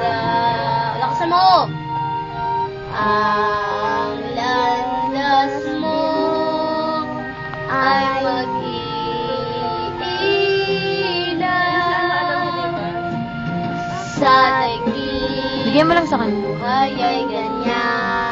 Lakasan mo! Ang landas mo ay mag-iilan sa daigdig. Bigyan mo lang sa kanya. Buhay ay ganyan.